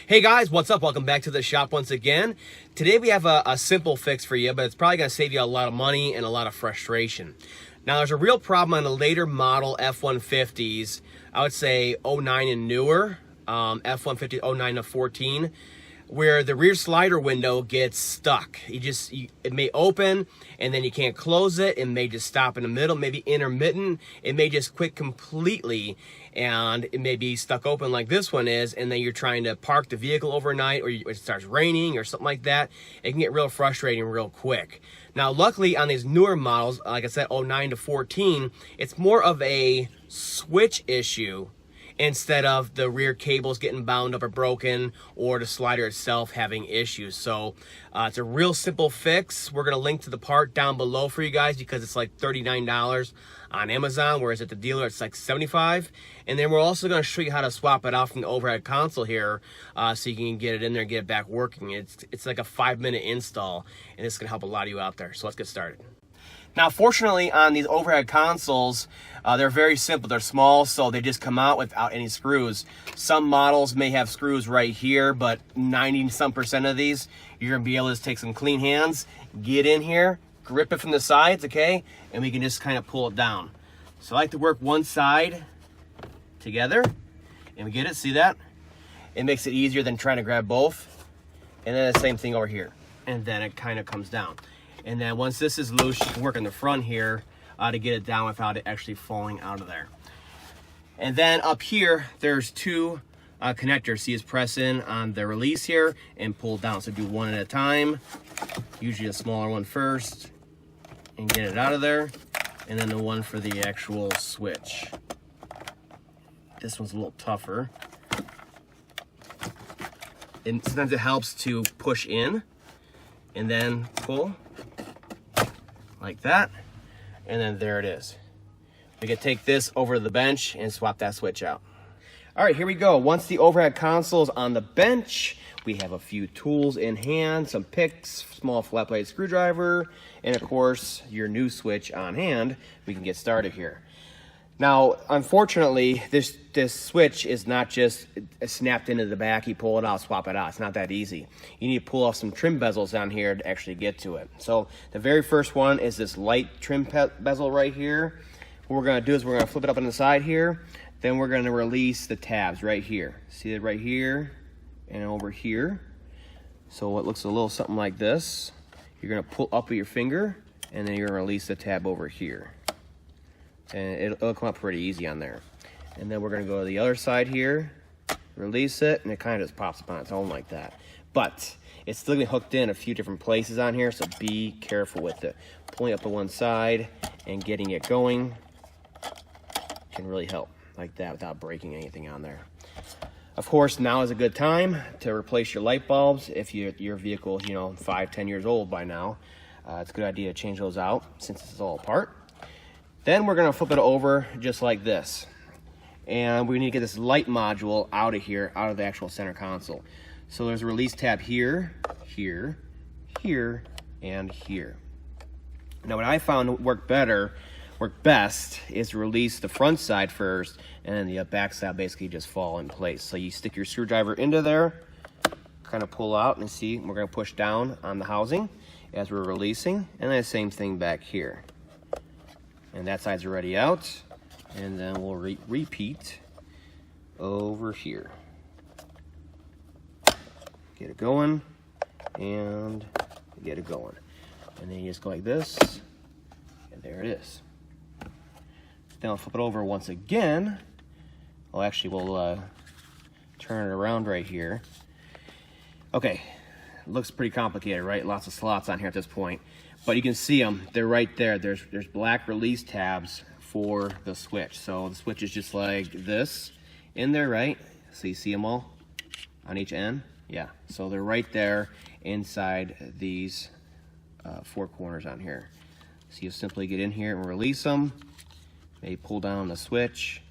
Hey guys, what's up? Welcome back to the shop once again. Today we have a simple fix for you, but it's probably going to save you a lot of money and a lot of frustration. Now there's a real problem on the later model F-150s, I would say 09 and newer, F-150 09 to 14, where the rear slider window gets stuck. It may open and then you can't close it. It may just stop in the middle, maybe intermittent. It may just quit completely and it may be stuck open like this one is, and then you're trying to park the vehicle overnight or it starts raining or something like that. It can get real frustrating real quick. Now luckily on these newer models, like I said, 09 to 14, it's more of a switch issue instead of the rear cables getting bound up or broken or the slider itself having issues. So it's a real simple fix. We're gonna link to the part down below for you guys because it's like $39 on Amazon, whereas at the dealer it's like $75. And then we're also gonna show you how to swap it out from the overhead console here so you can get it in there and get it back working. It's like a 5-minute install and it's gonna help a lot of you out there. So let's get started. Now, fortunately, on these overhead consoles, they're very simple. They're small, so they just come out without any screws. Some models may have screws right here, but 90-some% of these, you're gonna be able to just take some clean hands, get in here, grip it from the sides, okay? And we can just kind of pull it down. So I like to work one side together, and we get it, see that? It makes it easier than trying to grab both. And then the same thing over here. And then it kind of comes down. And then once this is loose, you can work in the front here to get it down without it actually falling out of there. And then up here, there's two connectors. See, it's press in on the release here and pull down. So do one at a time, usually a smaller one first, and get it out of there. And then the one for the actual switch. This one's a little tougher. And sometimes it helps to push in and then pull. Like that, and then there it is. We can take this over to the bench and swap that switch out. All right, here we go. Once the overhead console is on the bench, we have a few tools in hand, some picks, small flat blade screwdriver, and of course, your new switch on hand. We can get started here. Now, unfortunately, this switch is not just snapped into the back, you pull it out, swap it out. It's not that easy. You need to pull off some trim bezels down here to actually get to it. So the very first one is this light trim bezel right here. What we're gonna do is we're gonna flip it up on the side here, then we're gonna release the tabs right here. See it right here and over here. So it looks a little something like this. You're gonna pull up with your finger and then you're gonna release the tab over here. And it'll come up pretty easy on there. And then we're gonna go to the other side here, release it, and it kind of just pops up on its own like that. But it's still gonna be hooked in a few different places on here, so be careful with it. Pulling up to one side and getting it going can really help like that without breaking anything on there. Of course, now is a good time to replace your light bulbs. If your vehicle is 5-10 years old by now, it's a good idea to change those out since it's all apart. Then we're gonna flip it over just like this. And we need to get this light module out of here, out of the actual center console. So there's a release tab here, here, here, and here. Now what I found worked best is to release the front side first, and then the back side basically just fall in place. So you stick your screwdriver into there, kind of pull out, and see, we're gonna push down on the housing as we're releasing, and then the same thing back here. And that side's already out, and then we'll repeat over here. Get it going, and get it going. And then you just go like this, and there it is. Then I'll flip it over once again. Well, actually, we'll turn it around right here. Okay, looks pretty complicated, right? Lots of slots on here at this point. But you can see them, they're right there. There's black release tabs for the switch. So the switch is just like this in there, right? So you see them all on each end? Yeah, so they're right there inside these 4 corners on here. So you simply get in here and release them. Maybe pull down the switch,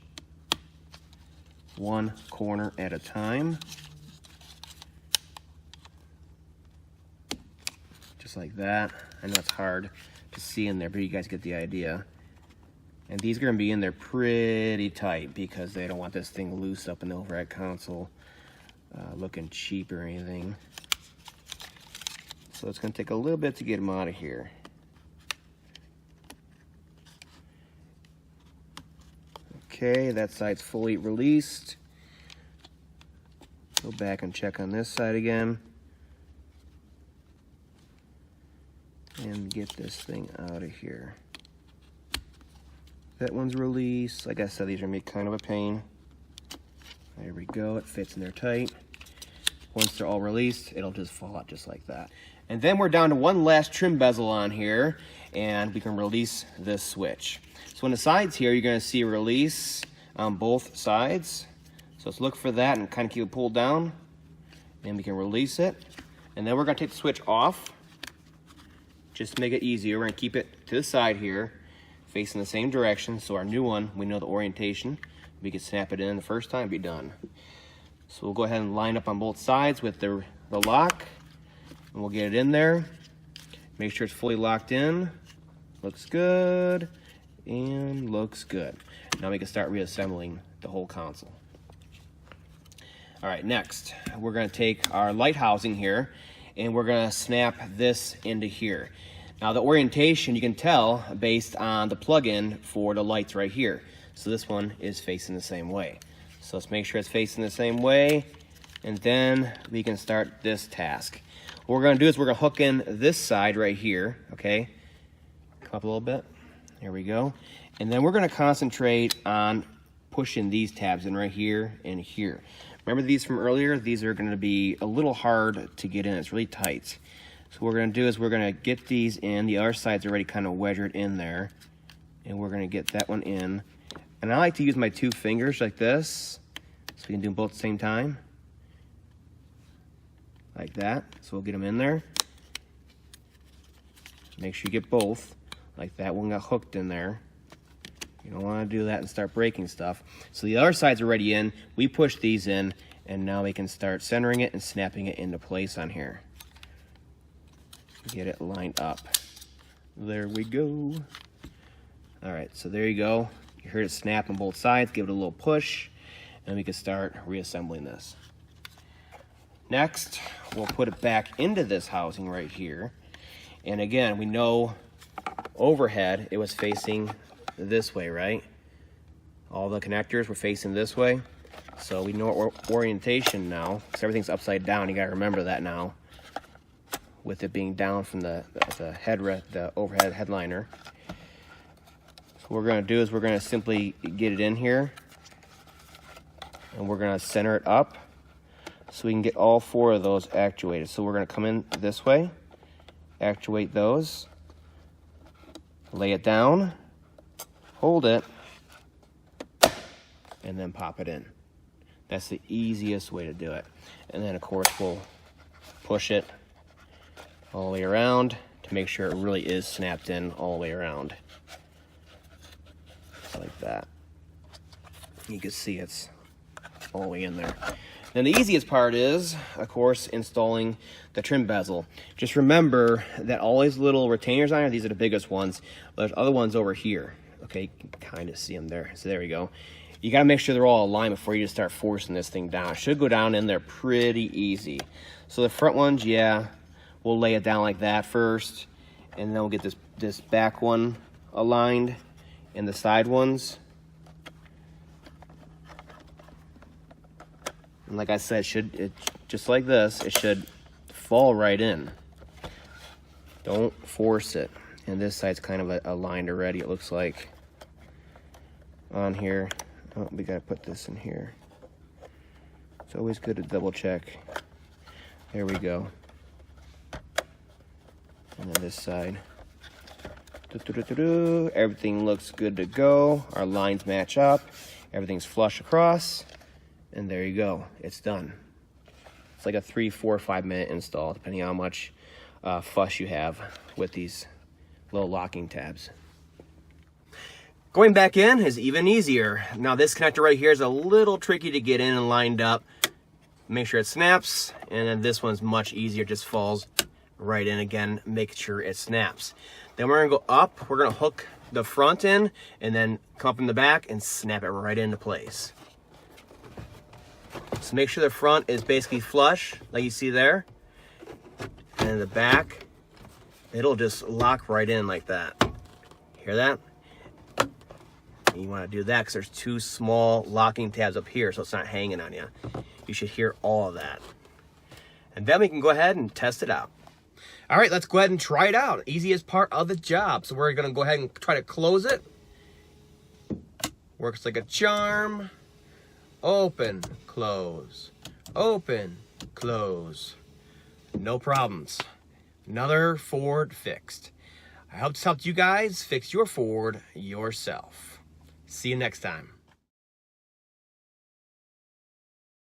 one corner at a time. Just like that. I know it's hard to see in there, but you guys get the idea. And these are going to be in there pretty tight because they don't want this thing loose up in the overhead console. looking cheap or anything. So it's going to take a little bit to get them out of here. Okay, that side's fully released. Go back and check on this side again. And get this thing out of here. That one's released. Like I said, these are going to be kind of a pain. There we go, it fits in there tight. Once they're all released, it'll just fall out just like that. And then we're down to one last trim bezel on here, and we can release this switch. So on the sides here, you're gonna see a release on both sides. So let's look for that and kind of keep it pulled down, and we can release it. And then we're gonna take the switch off, just to make it easier. We're gonna keep it to the side here, facing the same direction. So our new one, we know the orientation. We can snap it in the first time, be done. So we'll go ahead and line up on both sides with the lock, and we'll get it in there. Make sure it's fully locked in. Looks good, and looks good. Now we can start reassembling the whole console. All right, next, we're gonna take our light housing here, and we're gonna snap this into here. Now the orientation, you can tell based on the plug-in for the lights right here. So this one is facing the same way. So let's make sure it's facing the same way, and then we can start this task. What we're gonna do is we're gonna hook in this side right here, okay? Come up a little bit, there we go. And then we're gonna concentrate on pushing these tabs in right here and here. Remember these from earlier? These are gonna be a little hard to get in, it's really tight. So what we're gonna do is we're gonna get these in, the other side's already kind of wedgered in there, and we're gonna get that one in. And I like to use my 2 fingers like this, so we can do them both at the same time. Like that, so we'll get them in there. Make sure you get both, like that one got hooked in there. You don't want to do that and start breaking stuff. So the other side's already in, we push these in, and now we can start centering it and snapping it into place on here. Get it lined up. There we go. All right, so there you go. You heard it snap on both sides, give it a little push, and we can start reassembling this. Next, we'll put it back into this housing right here. And again, we know overhead, it was facing this way, right? All the connectors were facing this way. So we know orientation now, because everything's upside down. You gotta remember that now, with it being down from the overhead headliner. What we're going to do is we're going to simply get it in here, and we're going to center it up so we can get all 4 of those actuated. So we're going to come in this way, actuate those, lay it down, hold it, and then pop it in. That's the easiest way to do it. And then of course we'll push it all the way around to make sure it really is snapped in all the way around. Like that. You can see it's all the way in there. Then the easiest part is, of course, installing the trim bezel. Just remember that all these little retainers on here, these are the biggest ones, but there's other ones over here. Okay, you can kind of see them there. So there we go. You got to make sure they're all aligned before you just start forcing this thing down. It should go down in there pretty easy. So the front ones, yeah, we'll lay it down like that first, and then we'll get this back one aligned. And the side ones, and like I said, just like this, it should fall right in. Don't force it. And this side's kind of aligned already, it looks like, on here. Oh, we gotta put this in here. It's always good to double check. There we go. And then this side. Everything looks good to go. Our lines match up. Everything's flush across. And there you go. It's done. It's like a 3, 4, 5 minute install, depending on how much fuss you have with these little locking tabs. Going back in is even easier. Now this connector right here is a little tricky to get in and lined up. Make sure it snaps. And then this one's much easier. It just falls right in again. Make sure it snaps. Then we're gonna go up, we're gonna hook the front in, and then come up in the back and snap it right into place. So make sure the front is basically flush, like you see there. And the back, it'll just lock right in like that. Hear that? And you want to do that because there's two small locking tabs up here, so it's not hanging on you. You should hear all of that. And then we can go ahead and test it out. All right, let's go ahead and try it out. Easiest part of the job. So we're gonna go ahead and try to close it. Works like a charm. Open, close, open, close. No problems. Another Ford fixed. I hope this helped you guys fix your Ford yourself. See you next time.